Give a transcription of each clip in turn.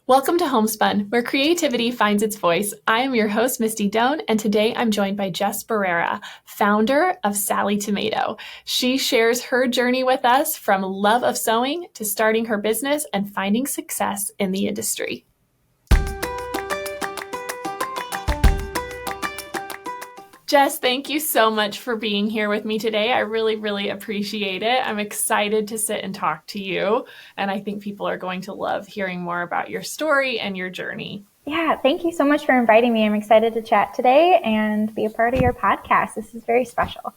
Welcome to Homespun, where creativity finds its voice. I am your host, Misty Doan, and today I'm joined by Jess Barrera, founder of Sally Tomato. She shares her journey with us from love of sewing to starting her business and finding success in the industry. Jess, thank you so much for being here with me today. I really appreciate it. I'm excited to sit and talk to you, and I think people are going to love hearing more about your story and your journey. Yeah, thank you so much for inviting me. I'm excited to chat today and be a part of your podcast. This is very special.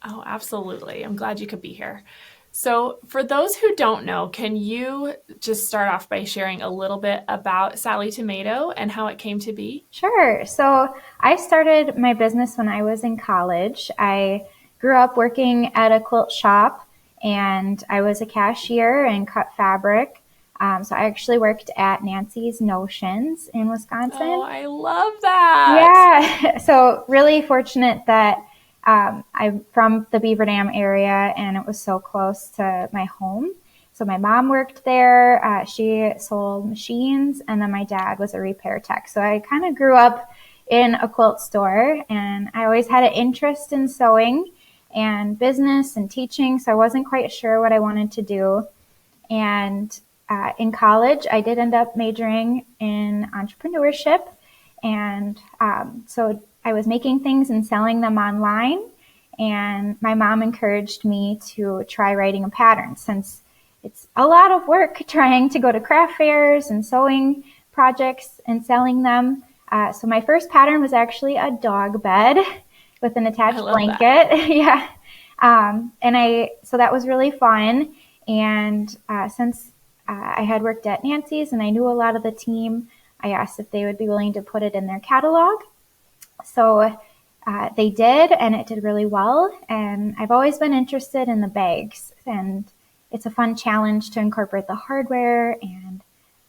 Oh, absolutely. I'm glad you could be here. So for those who don't know, can you just start off by sharing a little bit about Sally Tomato and how it came to be? Sure. So I started my business when I was in college. I grew up working at a quilt shop and I was a cashier and cut fabric. So I actually worked at Nancy's Notions in Wisconsin. Oh, I love that. Yeah. So really fortunate that I'm from the Beaver Dam area and it was so close to my home. So my mom worked there. She sold machines, and then my dad was a repair tech. So I kind of grew up in a quilt store, and I always had an interest in sewing and business and teaching. So I wasn't quite sure what I wanted to do. And in college, I did end up majoring in entrepreneurship. And so I was making things and selling them online. And my mom encouraged me to try writing a pattern since it's a lot of work trying to go to craft fairs and sewing projects and selling them. So my first pattern was actually a dog bed with an attached blanket. Yeah. So that was really fun. And since I had worked at Nancy's and I knew a lot of the team, I asked if they would be willing to put it in their catalog. So they did, and it did really well. And I've always been interested in the bags, and it's a fun challenge to incorporate the hardware. And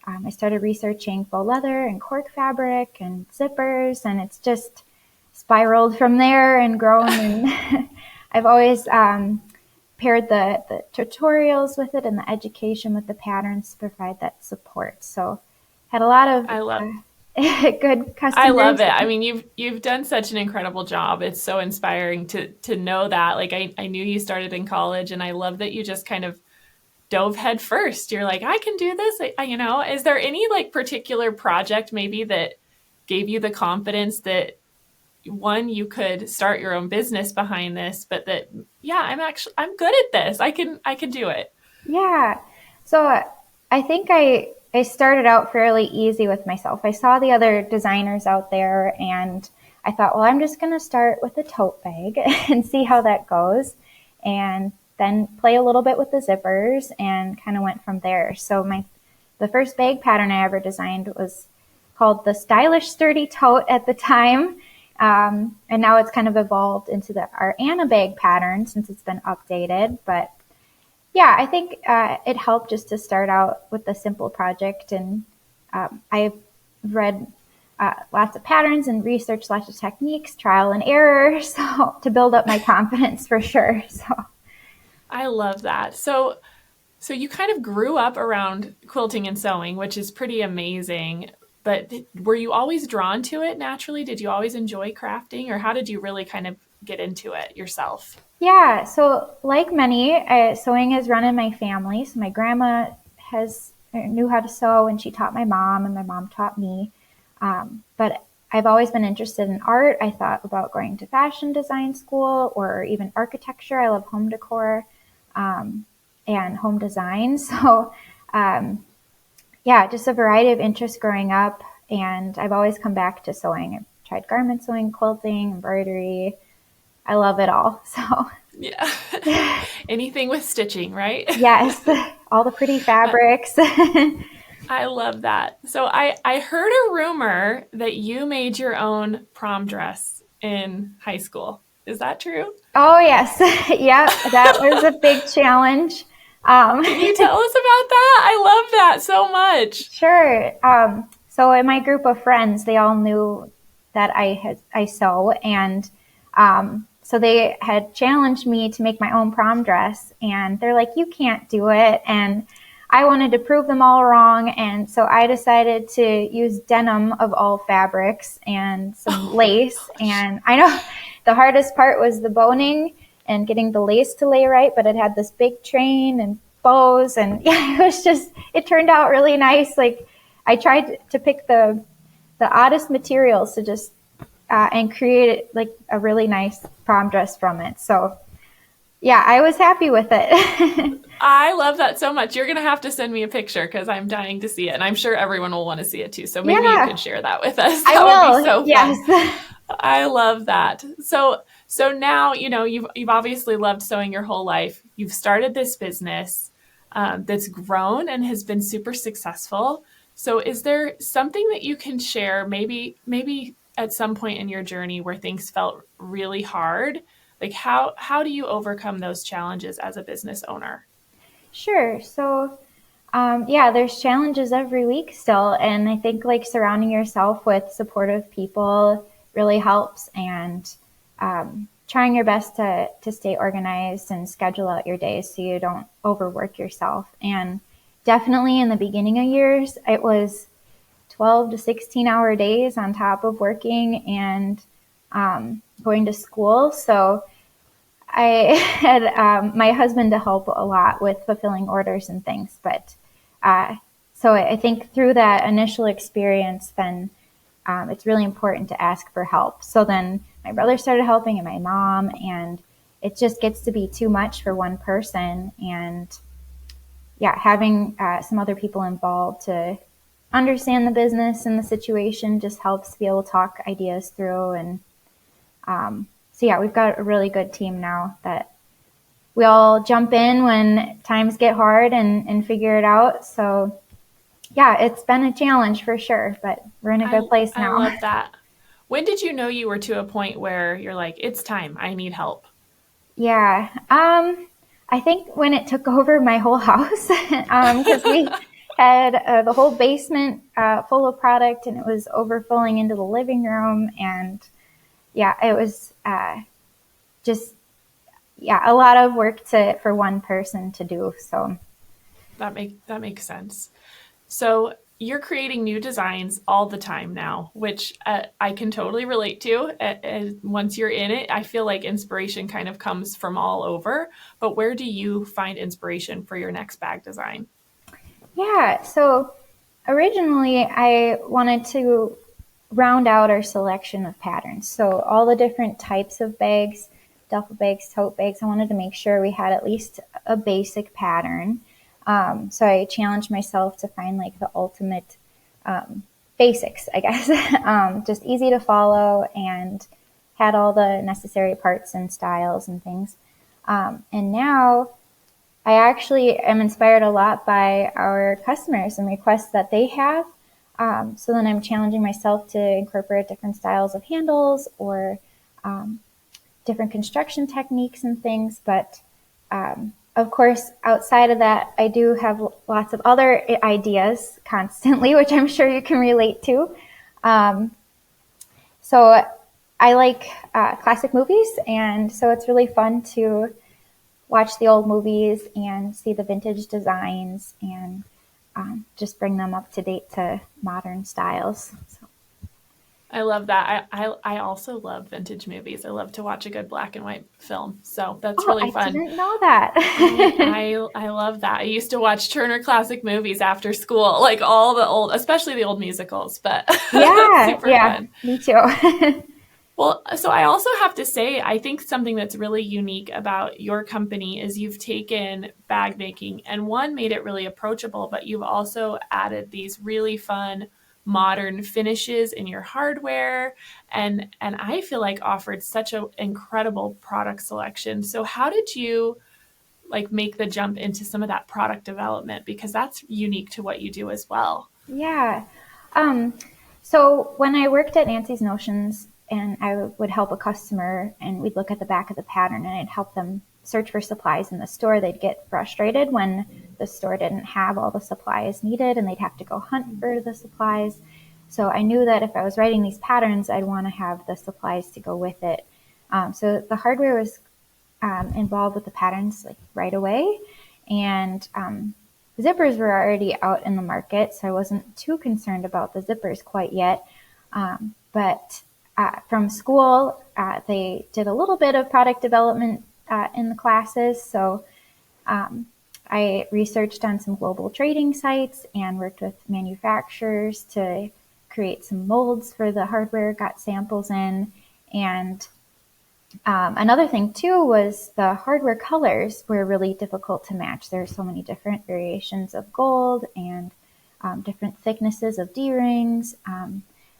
I started researching faux leather and cork fabric and zippers, and it's just spiraled from there and grown. And I've always paired the tutorials with it and the education with the patterns to provide that support. So had a lot of good customers. I love it. I mean, you've done such an incredible job. It's so inspiring to know that. Like I knew you started in college, and I love that you just kind of dove head first. You're like, I can do this. Is there any like particular project maybe that gave you the confidence that one, you could start your own business behind this, but that, yeah, I'm good at this. I can do it. Yeah. So I think I started out fairly easy with myself. I saw the other designers out there and I thought, well, I'm just going to start with a tote bag and see how that goes. And then play a little bit with the zippers and kind of went from there. So the first bag pattern I ever designed was called the Stylish Sturdy Tote at the time. And now it's kind of evolved into our Anna bag pattern since it's been updated. But yeah, I think it helped just to start out with a simple project. And I've read lots of patterns and researched lots of techniques, trial and error, so to build up my confidence for sure. So I love that. So you kind of grew up around quilting and sewing, which is pretty amazing. But were you always drawn to it naturally? Did you always enjoy crafting, or how did you really kind of get into it yourself? Yeah, so like many, sewing has run in my family. So my grandma knew how to sew, and she taught my mom, and my mom taught me. But I've always been interested in art. I thought about going to fashion design school or even architecture. I love home decor and home design. So yeah, just a variety of interests growing up. And I've always come back to sewing. I've tried garment sewing, quilting, embroidery. I love it all. So yeah, anything with stitching, right? Yes, all the pretty fabrics. I love that. So I heard a rumor that you made your own prom dress in high school. Is that true? Oh, yes. Yep, that was a big challenge. Can you tell us about that? I love that so much. Sure. So in my group of friends, they all knew that I sew, and so they had challenged me to make my own prom dress, and they're like, "You can't do it." And I wanted to prove them all wrong. And so I decided to use denim of all fabrics and some Oh my lace. gosh. And I know the hardest part was the boning and getting the lace to lay right, but it had this big train and bows. And yeah, it turned out really nice. Like I tried to pick the oddest materials to just, and create like a really nice prom dress from it. So yeah, I was happy with it. I love that so much. You're going to have to send me a picture because I'm dying to see it. And I'm sure everyone will want to see it too. So maybe you Yeah, could share that with us. I That would be will. so fun. Yes. I love that. So now, you've obviously loved sewing your whole life. You've started this business that's grown and has been super successful. So is there something that you can share, maybe at some point in your journey where things felt really hard? Like how do you overcome those challenges as a business owner? Sure. So, yeah, there's challenges every week still. And I think like surrounding yourself with supportive people really helps, and trying your best to stay organized and schedule out your days so you don't overwork yourself. And definitely in the beginning of years, it was 12 to 16-hour days on top of working and going to school. So I had my husband to help a lot with fulfilling orders and things. But so I think through that initial experience, then it's really important to ask for help. So then my brother started helping and my mom, and it just gets to be too much for one person. And yeah, having some other people involved to understand the business and the situation just helps to be able to talk ideas through. And so yeah, we've got a really good team now that we all jump in when times get hard and figure it out. So yeah, it's been a challenge for sure, but we're in a good place I now. love that. When did you know you were to a point where you're like, it's time, I need help? Yeah. I think when it took over my whole house, because we had the whole basement full of product and it was overflowing into the living room. And yeah, it was just, yeah, a lot of work for one person to do. So That makes sense. So you're creating new designs all the time now, which I can totally relate to. Once you're in it, I feel like inspiration kind of comes from all over. But where do you find inspiration for your next bag design? yeah, so originally I wanted to round out our selection of patterns. So all the different types of bags, duffel bags, tote bags, I wanted to make sure we had at least a basic pattern. So I challenged myself to find like the ultimate basics, I guess, just easy to follow and had all the necessary parts and styles and things. And now I actually am inspired a lot by our customers and requests that they have. So then I'm challenging myself to incorporate different styles of handles or different construction techniques and things. But of course, outside of that, I do have lots of other ideas constantly, which I'm sure you can relate to. Um, so I like classic movies, and so it's really fun to watch the old movies and see the vintage designs and just bring them up to date to modern styles. So, I love that. I also love vintage movies. I love to watch a good black and white film. So that's oh, really I fun. didn't know that. I love that. I used to watch Turner Classic Movies after school, like all the old, especially the old musicals, but that's Yeah, super yeah, fun. me too. Well, so I also have to say, I think something that's really unique about your company is you've taken bag making and one, made it really approachable, but you've also added these really fun modern finishes in your hardware and I feel like offered such an incredible product selection. So how did you like make the jump into some of that product development because that's unique to what you do as well? Yeah. Um, so when I worked at Nancy's Notions and I would help a customer and we'd look at the back of the pattern and I'd help them search for supplies in the store, they'd get frustrated when the store didn't have all the supplies needed and they'd have to go hunt for the supplies. So I knew that if I was writing these patterns, I'd want to have the supplies to go with it. So the hardware was involved with the patterns like right away. And zippers were already out in the market, so I wasn't too concerned about the zippers quite yet. But from school, they did a little bit of product development in the classes. So I researched on some global trading sites and worked with manufacturers to create some molds for the hardware, got samples in. And another thing too was the hardware colors were really difficult to match. There are so many different variations of gold and different thicknesses of D-rings.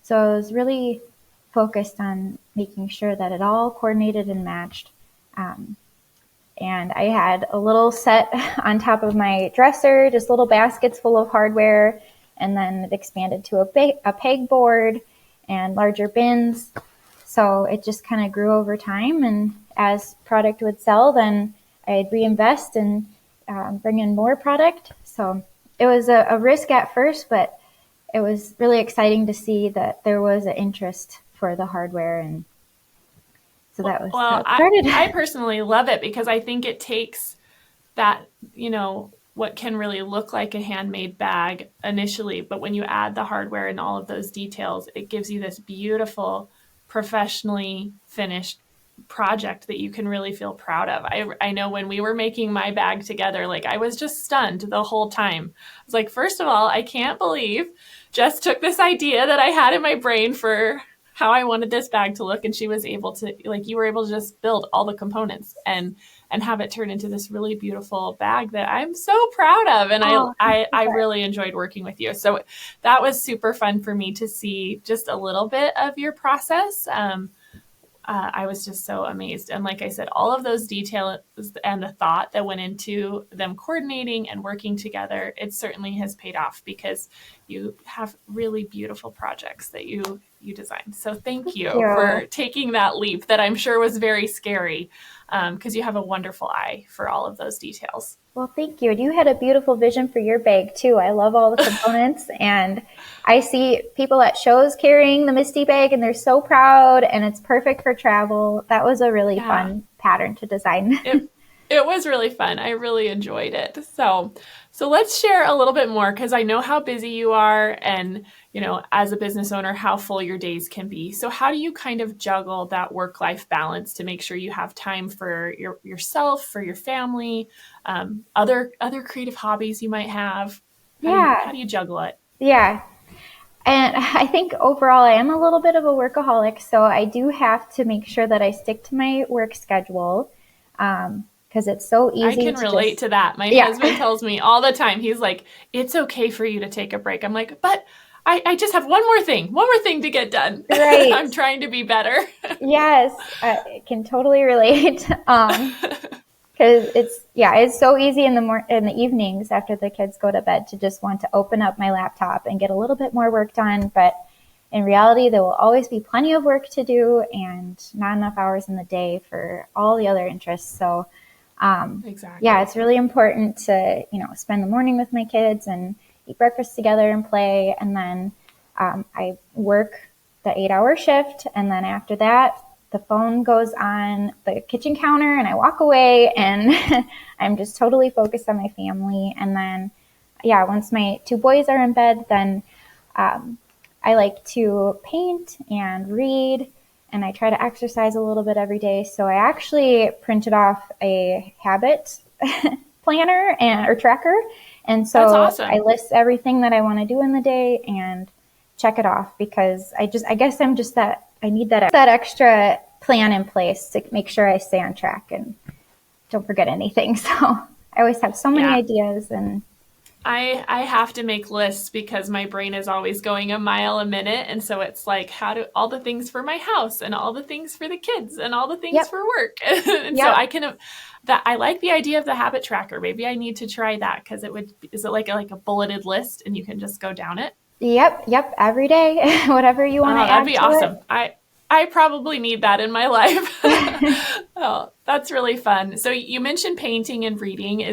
So I was really focused on making sure that it all coordinated and matched. And I had a little set on top of my dresser, just little baskets full of hardware, and then it expanded to a pegboard and larger bins. So it just kind of grew over time, and as product would sell, then I'd reinvest and bring in more product. So it was a risk at first, but it was really exciting to see that there was an interest for the hardware, and so that was Well, how it started. I personally love it because I think it takes that, what can really look like a handmade bag initially, but when you add the hardware and all of those details, it gives you this beautiful, professionally finished project that you can really feel proud of. I know when we were making my bag together, like I was just stunned the whole time. I was like, first of all, I can't believe Jess took this idea that I had in my brain for how I wanted this bag to look, and she was able to, like, you were able to just build all the components and have it turn into this really beautiful bag that I'm so proud of. And I really enjoyed working with you. So that was super fun for me to see just a little bit of your process. I was just so amazed. And like I said, all of those details and the thought that went into them coordinating and working together, it certainly has paid off because you have really beautiful projects that you designed. So thank you for taking that leap that I'm sure was very scary, because you have a wonderful eye for all of those details. Well, thank you. And you had a beautiful vision for your bag too. I love all the components, and I see people at shows carrying the Misty bag and they're so proud, and it's perfect for travel. That was a really fun pattern to design. It was really fun. I really enjoyed it. So let's share a little bit more, because I know how busy you are, and as a business owner, how full your days can be. So how do you kind of juggle that work-life balance to make sure you have time for yourself, for your family, other creative hobbies you might have? How do you juggle it? Yeah. And I think overall I am a little bit of a workaholic, so I do have to make sure that I stick to my work schedule. Because it's so easy. I can relate to that. My husband tells me all the time, he's like, it's okay for you to take a break. I'm like, but I just have one more thing to get done. Right. I'm trying to be better. Yes, I can totally relate. Because it's so easy in the evenings after the kids go to bed to just want to open up my laptop and get a little bit more work done. But in reality, there will always be plenty of work to do and not enough hours in the day for all the other interests. So exactly. Yeah, it's really important to, spend the morning with my kids and eat breakfast together and play. And then I work the 8-hour shift. And then after that, the phone goes on the kitchen counter and I walk away, and I'm just totally focused on my family. And then, once my 2 boys are in bed, then I like to paint and read, and I try to exercise a little bit every day. So I actually printed off a habit planner or tracker. And so that's awesome. I list everything that I want to do in the day and check it off, because I guess I need that extra plan in place to make sure I stay on track and don't forget anything. So I always have so many ideas, and I have to make lists because my brain is always going a mile a minute. And so it's like, how do all the things for my house and all the things for the kids and all the things for work. And so I like the idea of the habit tracker. Maybe I need to try that, because is it like a bulleted list and you can just go down it? Yep. Every day, whatever you want to add. That'd be awesome. I probably need that in my life. Oh, that's really fun. So you mentioned painting and reading.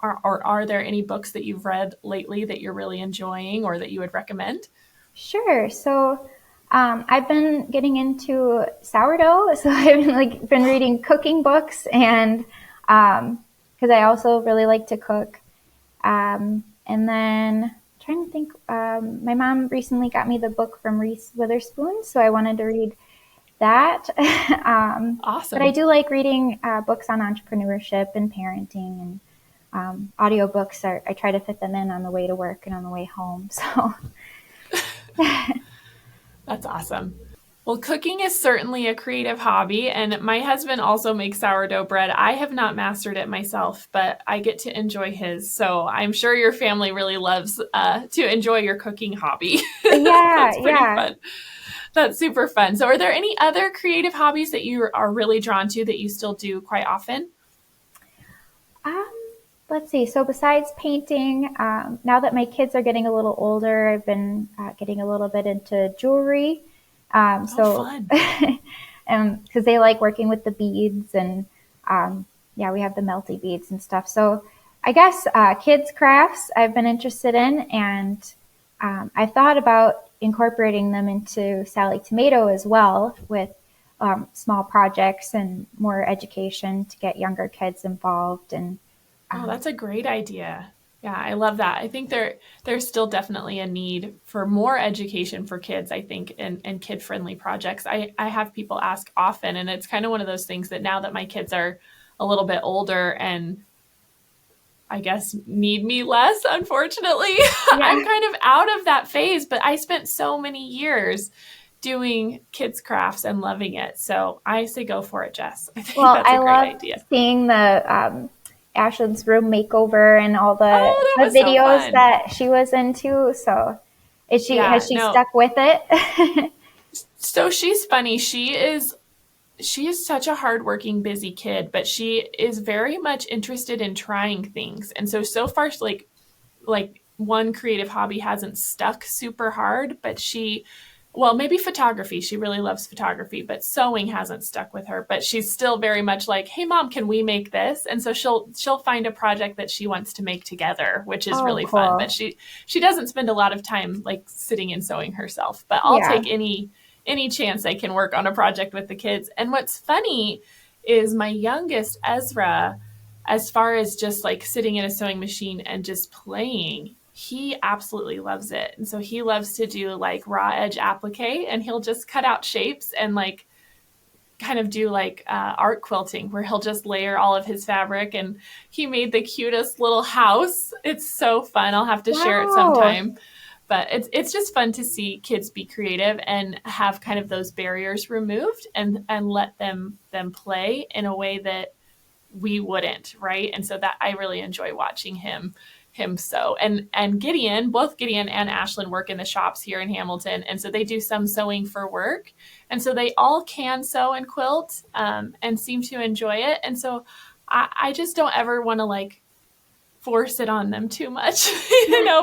Are there any books that you've read lately that you're really enjoying or that you would recommend? Sure. So I've been getting into sourdough. So I've been reading cooking books, and because I also really like to cook. And then I'm trying to think, my mom recently got me the book from Reese Witherspoon, so I wanted to read that. But I Awesome. do like reading books on entrepreneurship and parenting, and audiobooks. I try to fit them in on the way to work and on the way home. So That's awesome. Well, cooking is certainly a creative hobby, and my husband also makes sourdough bread. I have not mastered it myself, but I get to enjoy his. So I'm sure your family really loves to enjoy your cooking hobby. yeah, That's pretty yeah. fun. That's super fun. So, are there any other creative hobbies that you are really drawn to that you still do quite often? Um, let's see. So besides painting, now that my kids are getting a little older, I've been getting a little bit into jewelry. Oh, So, fun. because they like working with the beads, and yeah, we have the melty beads and stuff. So I guess kids crafts I've been interested in, and I've thought about incorporating them into Sally Tomato as well, with small projects and more education to get younger kids involved. And Oh, um, that's a great idea. Yeah, I love that. I think there's still definitely a need for more education for kids, I think, and kid-friendly projects. I have people ask often, and it's kind of one of those things that now that my kids are a little bit older and I guess need me less, unfortunately, yeah. I'm kind of out of that phase, but I spent so many years doing kids crafts and loving it. So I say go for it, Jess. I think Well, that's a I great loved idea. seeing the Ashland's room makeover and all Oh, the that was so videos fun. that she was into. So, has Yeah, she no. stuck with it? So she's funny. She is such a hardworking, busy kid, but she is very much interested in trying things. And so far, like one creative hobby hasn't stuck super hard, but well, maybe photography. She really loves photography, but sewing hasn't stuck with her. But she's still very much like, "Hey, mom, can we make this?" And so she'll find a project that she wants to make together, which is Oh, really fun. But cool. she doesn't spend a lot of time like sitting and sewing herself. But I'll Yeah. take any chance I can work on a project with the kids. And what's funny is my youngest Ezra, as far as just like sitting in a sewing machine and just playing, he absolutely loves it. And so he loves to do like raw edge applique, and he'll just cut out shapes and like kind of do like art quilting where he'll just layer all of his fabric. And he made the cutest little house. It's so fun. I'll have to share it Wow. sometime. But it's just fun to see kids be creative and have kind of those barriers removed and let them play in a way that we wouldn't, right? And so that I really enjoy watching him sew. And both Gideon and Ashlyn work in the shops here in Hamilton, and so they do some sewing for work, and so they all can sew and quilt, and seem to enjoy it. And so I just don't ever want to like force it on them too much,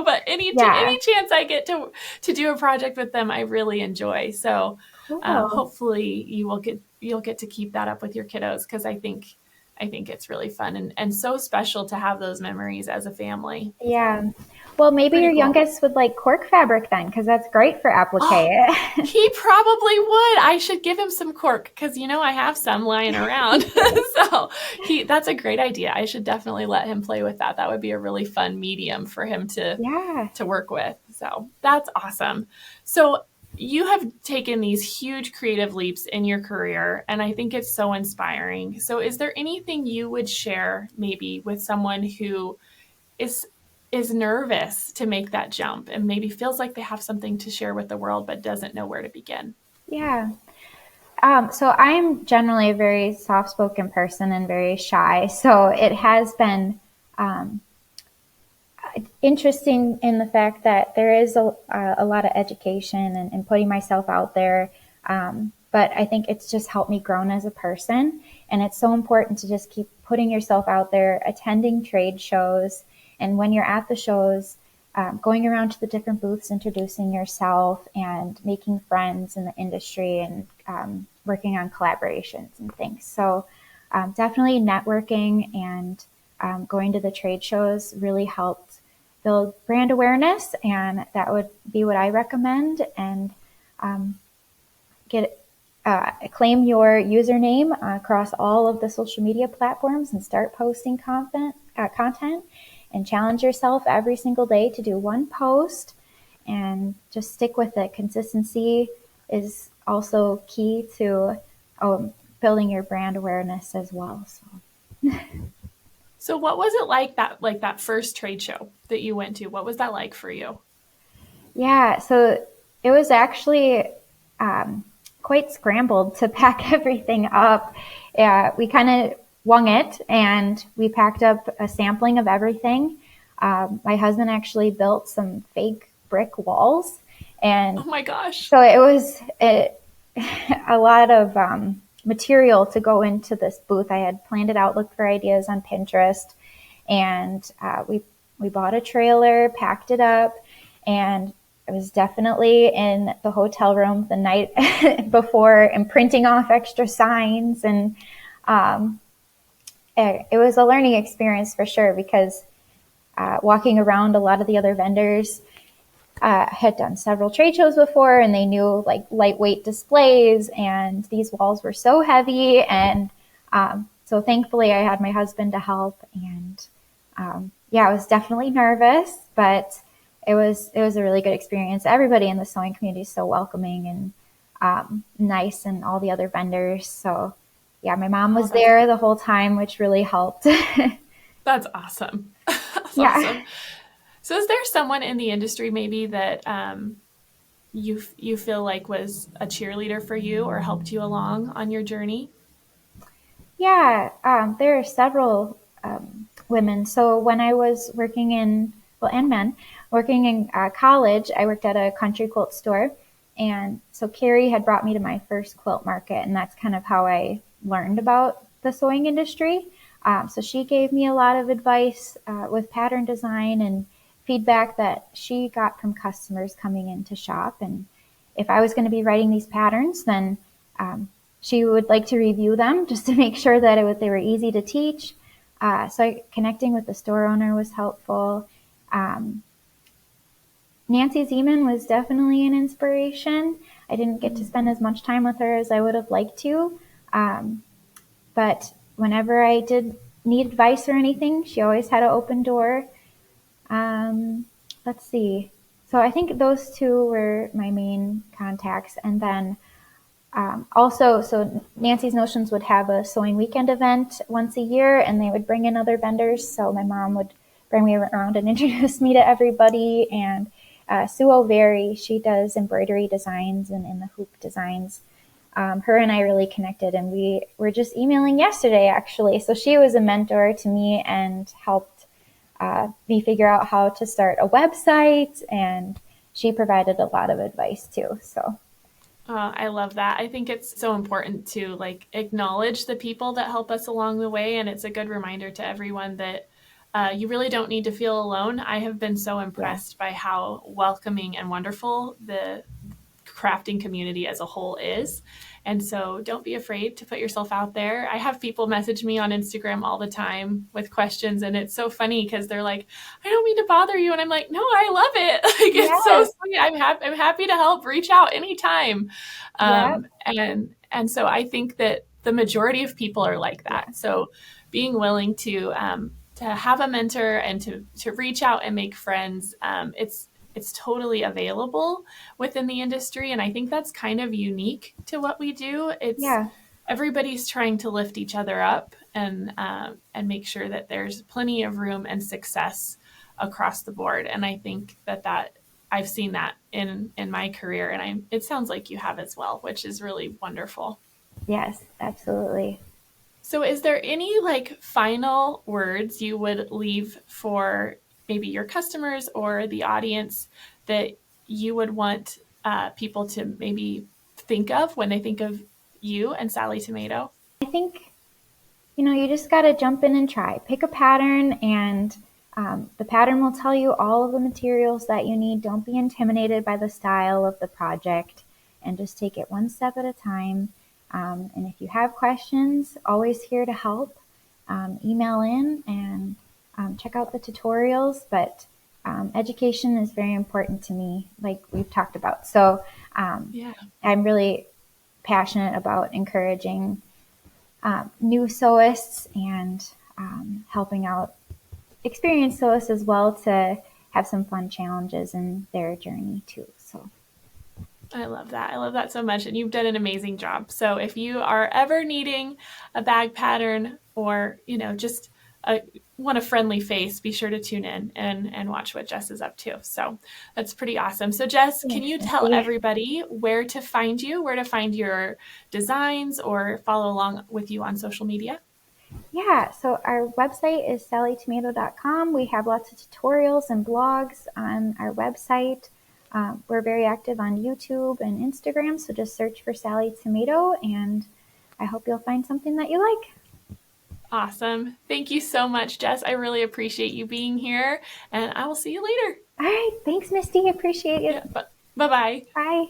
But Yeah. any chance I get to do a project with them, I really enjoy. So Cool. hopefully you'll get to keep that up with your kiddos because I think it's really fun and so special to have those memories as a family. So Yeah. Well, maybe pretty your cool. youngest would like cork fabric then, because that's great for applique. Oh, he probably would. I should give him some cork because I have some lying around. So that's a great idea. I should definitely let him play with that. That would be a really fun medium for him Yeah. to work with. So that's awesome. So you have taken these huge creative leaps in your career, and I think it's so inspiring. So is there anything you would share maybe with someone who is is nervous to make that jump and maybe feels like they have something to share with the world but doesn't know where to begin? Yeah. So I'm generally a very soft-spoken person and very shy. So it has been um, interesting in the fact that there is a lot of education and putting myself out there. But I think it's just helped me grow as a person. And it's so important to just keep putting yourself out there, attending trade shows. And when you're at the shows, going around to the different booths, introducing yourself and making friends in the industry and working on collaborations and things. So definitely networking and going to the trade shows really helped build brand awareness, and that would be what I recommend. And get claim your username across all of the social media platforms and start posting content. and challenge yourself every single day to do one post and just stick with it. Consistency is also key to building your brand awareness as well. So. So what was it like that first trade show that you went to? What was that like for you? Yeah, so it was actually quite scrambled to pack everything up. We kind of wung it and we packed up a sampling of everything. My husband actually built some fake brick walls, Oh and my gosh. so it was a lot of material to go into this booth. I had planned it out, looked for ideas on Pinterest, and we bought a trailer, packed it up, and I was definitely in the hotel room the night before and printing off extra signs. And um, it was a learning experience for sure because walking around, a lot of the other vendors had done several trade shows before and they knew like lightweight displays, and these walls were so heavy. And so thankfully I had my husband to help. And yeah, I was definitely nervous, but it was a really good experience. Everybody in the sewing community is so welcoming and nice, and all the other vendors. So yeah, my mom Oh, was there the whole time, which really helped. that's awesome. That's Yeah. awesome. So is there someone in the industry maybe that you feel like was a cheerleader for you or helped you along on your journey? Yeah, there are several women. So when I was working in, well, and men, working in college, I worked at a country quilt store. And so Carrie had brought me to my first quilt market, and that's kind of how I learned about the sewing industry. So she gave me a lot of advice with pattern design and feedback that she got from customers coming in to shop. And if I was going to be writing these patterns, then she would like to review them just to make sure that they were easy to teach. Connecting with the store owner was helpful. Um, Nancy Zeman was definitely an inspiration. I didn't get to spend as much time with her as I would have liked to. Um, but whenever I did need advice or anything, she always had an open door. Let's see. So I think those two were my main contacts. And then also, so Nancy's Notions would have a sewing weekend event once a year, and they would bring in other vendors. So my mom would bring me around and introduce me to everybody. And Sue O'Very, she does embroidery designs and in the hoop designs. Her and I really connected, and we were just emailing yesterday, actually. So she was a mentor to me and helped me figure out how to start a website, and she provided a lot of advice too. So I love that. I think it's so important to like acknowledge the people that help us along the way, and it's a good reminder to everyone that you really don't need to feel alone. I have been so yeah, impressed by how welcoming and wonderful the crafting community as a whole is. And so don't be afraid to put yourself out there. I have people message me on Instagram all the time with questions, and it's so funny because they're like, I don't mean to bother you. And I'm like, no, I love it. Like, it's so yes, sweet. I'm happy to help. Reach out anytime. yeah, And so I think that the majority of people are like yeah. that. So being willing to have a mentor and to reach out and make friends, it's totally available within the industry, and I think that's kind of unique to what we do. It's Yeah, everybody's trying to lift each other up and make sure that there's plenty of room and success across the board. And I think that I've seen that in my career, and it sounds like you have as well, which is really wonderful. yes, absolutely. So, is there any like final words you would leave for maybe your customers or the audience that you would want people to maybe think of when they think of you and Sally Tomato? I think, you just got to jump in and try. Pick a pattern, and the pattern will tell you all of the materials that you need. Don't be intimidated by the style of the project, and just take it one step at a time. And if you have questions, always here to help. Email in and check out the tutorials. But education is very important to me, like we've talked about. So Yeah. I'm really passionate about encouraging new sewists and helping out experience those as well to have some fun challenges in their journey too. So I love that. I love that so much. And you've done an amazing job. So if you are ever needing a bag pattern or, just want a friendly face, be sure to tune in and watch what Jess is up to. So that's pretty awesome. So Jess, can thanks, you tell Misty. everybody where to find you, where to find your designs or follow along with you on social media? Yeah, so our website is sallytomato.com. We have lots of tutorials and blogs on our website. We're very active on YouTube and Instagram, so just search for Sally Tomato, and I hope you'll find something that you like. Awesome. Thank you so much, Jess. I really appreciate you being here, and I will see you later. All right, thanks, Misty. Appreciate Yeah, it. bye bye. Bye.